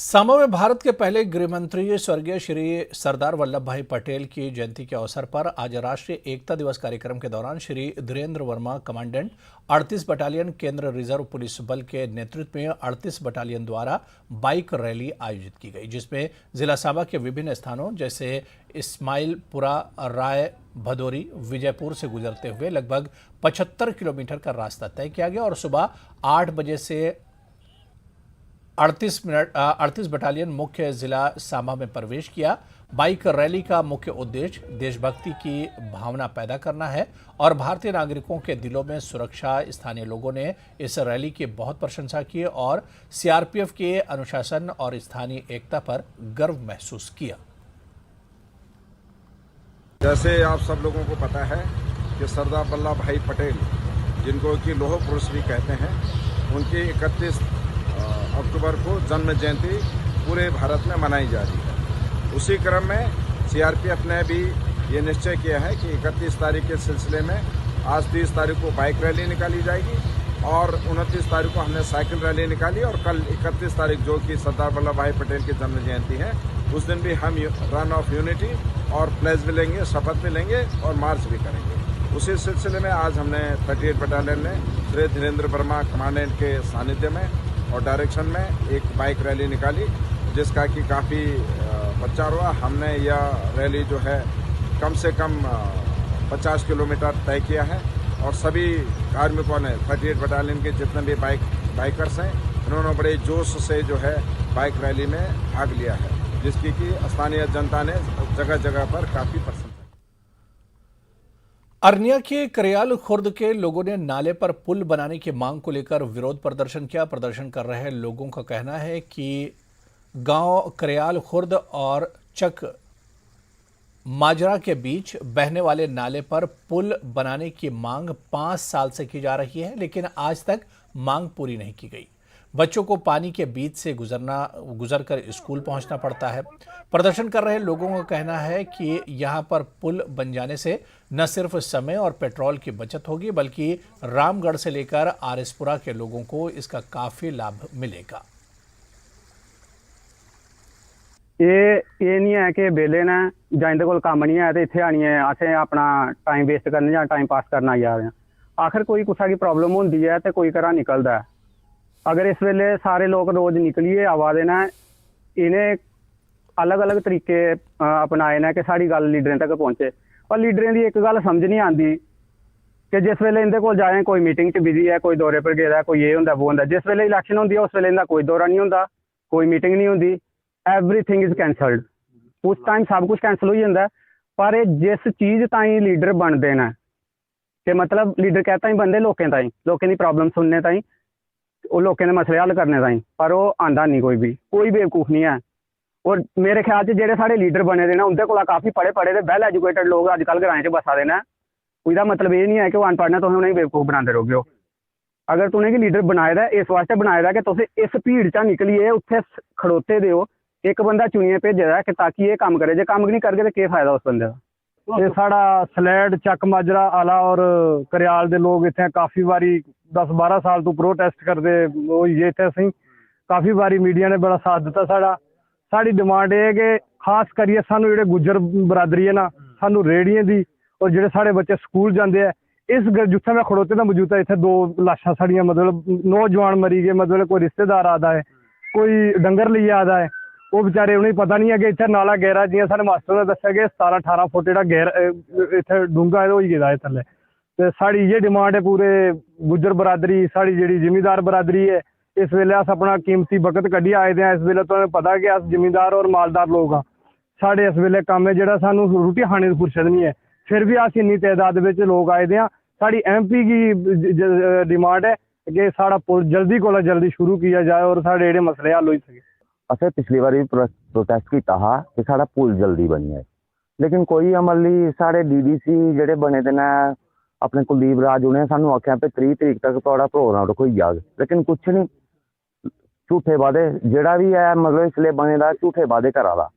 सामा में भारत के पहले गृह मंत्री स्वर्गीय श्री सरदार वल्लभ भाई पटेल की जयंती के अवसर पर आज राष्ट्रीय एकता दिवस कार्यक्रम के दौरान श्री धीरेन्द्र वर्मा कमांडेंट 38 बटालियन केंद्र रिजर्व पुलिस बल के नेतृत्व में 38 बटालियन द्वारा बाइक रैली आयोजित की गई, जिसमें जिला सामा के विभिन्न स्थानों जैसे इस्माइलपुरा, राय भदोरी, विजयपुर से गुजरते हुए लगभग 75 किलोमीटर का रास्ता तय किया गया और सुबह 8 बजे से 38 बटालियन मुख्य जिला सामा में प्रवेश किया। बाइक रैली का मुख्य उद्देश्य देशभक्ति की भावना पैदा करना है और भारतीय नागरिकों के दिलों में सुरक्षा। स्थानीय लोगों ने इस रैली की बहुत प्रशंसा की और सीआरपीएफ के अनुशासन और स्थानीय एकता पर गर्व महसूस किया। जैसे आप सब लोगों को पता है कि सरदार वल्लभ भाई पटेल, जिनको कि लौह पुरुष भी कहते हैं, उनकी 31 अक्टूबर को जन्म जयंती पूरे भारत में मनाई जा रही है। उसी क्रम में सीआरपीएफ ने भी ये निश्चय किया है कि 31 तारीख के सिलसिले में आज 30 तारीख को बाइक रैली निकाली जाएगी और 29 तारीख को हमने साइकिल रैली निकाली और कल 31 तारीख जो कि सरदार वल्लभ भाई पटेल की जन्म जयंती है, उस दिन भी हम रन ऑफ यूनिटी और प्लेज भी लेंगे, शपथ भी लेंगे और मार्च भी करेंगे। उसी सिलसिले में आज हमने 38 बटालियन ने श्री धीरेन्द्र वर्मा कमांडेंट के सानिध्य में और डायरेक्शन में एक बाइक रैली निकाली, जिसका कि काफ़ी प्रचार हुआ। हमने यह रैली जो है कम से कम 50 किलोमीटर तय किया है और सभी कार्मिकों ने 38 बटालियन के जितने भी बाइकर्स हैं, उन्होंने बड़े जोश से जो है बाइक रैली में भाग लिया है, जिसकी कि स्थानीय जनता ने जगह जगह पर काफ़ी प्रशंसा। अरनिया के करयाल खुर्द के लोगों ने नाले पर पुल बनाने की मांग को लेकर विरोध प्रदर्शन किया। प्रदर्शन कर रहे लोगों का कहना है कि गांव करयाल खुर्द और चक माजरा के बीच बहने वाले नाले पर पुल बनाने की मांग 5 साल से की जा रही है, लेकिन आज तक मांग पूरी नहीं की गई। बच्चों को पानी के बीच से गुजरकर स्कूल पहुंचना पड़ता है। प्रदर्शन कर रहे लोगों का कहना है कि यहां पर पुल बन जाने से न सिर्फ समय और पेट्रोल की बचत होगी, बल्कि रामगढ़ से लेकर आरएसपुरा के लोगों को इसका काफी लाभ मिलेगा। ये नहीं है कि बेले ने जां इहदे कोल कम्म नहीं है तो इत्थे आनी है असें अपना टाइम वेस्ट करना या टाइम पास करना जा रहे हैं। आखिर कोई कुसा की प्रॉब्लम होंदी है तो कोई घरा निकलदा है। अगर इस वेले सारे लोग रोज निकलिए आवा देना, इन्हें अलग अलग तरीके अपनाए ने कि साड़ी गल लीडरें तक पहुंचे, पर लीडरें की एक गल समझ नहीं आती कि जिस वेले इनके कोल जाए कोई मीटिंग च बिजी है, कोई दौरे पर गेदा है, कोई ये होंदा वो होंदा। जिस वेले इलैक्शन होंदी है उस वेले इनका कोई दौरा नहीं होंदा, कोई मीटिंग नहीं होंदी, एवरीथिंग इज कैंसल्ड। उस टाइम सब कुछ कैंसल हो जाता है। पर जिस चीज़ ताई लीडर बनते हैं कि मतलब लीडर कहता ही बनते लोगों ताई, लोगों की प्रॉब्लम सुनने ताई, वो लोगों के मसले हल करने ताई, पर वो आंदा नहीं, कोई बेवकूफ नहीं है। और मेरे ख्याल से जेडे साढ़े लीडर बने दे ना उनके कोल काफ़ी पढ़े ते वैल एजुकेटेड लोग अजकल ग्राएं च बसा दे ना। उसका मतलब ये नहीं है कि वो अनपढ़ ने तुम उन्हें बेवकूफ बनाते रहोगे हो। अगर तुमने लीडर बनाए दा इस वास्ते बनाए दा कि तुम इस भीड़ चा निकलिए उत्थे खड़ोते दो, एक बंदा चुनिए भेजे दा कि ताकि ये काम करे। जो काम नहीं करगे तो क्या फायदा उस बंदे का। ये साड़ा सलैड, चक माजरा आला और करयाल दे लोग इतने काफ़ी बारी 10-12 साल तो प्रोटेस्ट करते हो ये इतने सी काफ़ी बारी मीडिया ने बड़ा साथ दिता। साड़ी डिमांड है कि खास करिए सानू जो गुज्जर बरादरी है ना, सानू रेहड़ियां दी और जो साढ़े बच्चे स्कूल जाते हैं, इस जिथे मैं खड़ोते ना मौजूदा इतने 2 लाशां साड़ियां, मतलब नौजवान मरी गए, मतलब कोई रिश्तेदार आता है, कोई डंगर लिए आता है, वो बेचारे उन्हें पता नहीं है कि इतने नाला गहरा, जियां साढ़े मास्टर ने दस्या कि 17-18 फुट जो गहरा इतने डूंगा हो गया थले। तो साड़ी ये डिमांड है पूरे गुज्जर बरादरी, साड़ी जी जिमीदार बरादरी है, इस वेले अस अपना कीमती वक्त कड्ढिए आए थे। इस वेले तुम्हें पता कि अस जिमीदार और मालदार लोग हाँ, साढ़े इस वेले कम है जो सानू रोटी खाने की फुर्सत नहीं है, फिर भी अस इन्नी तादाद में लोग आए थे। साड़ी MP की डिमांड है कि साड़ा पुल जल्दी को जल्दी शुरू किया जाए और साढ़े जेडे मसले हल हो सके। असें पिछली बार भी प्रोटेस्ट किया हा कि साड़ा पुल जल्दी बनी है, लेकिन कोई अमल नहीं। साढ़े DDC जेडे बने थे ना अपने कुलदीप राज, उन्हें सानू आख्या पे 30 तरीक तक थोड़ा प्रोग्राम रखो जाग, लेकिन कुछ नहीं, झूठे वादे जेड़ा भी है, मतलब इसलिए बने दा झूठे वादे करा दा।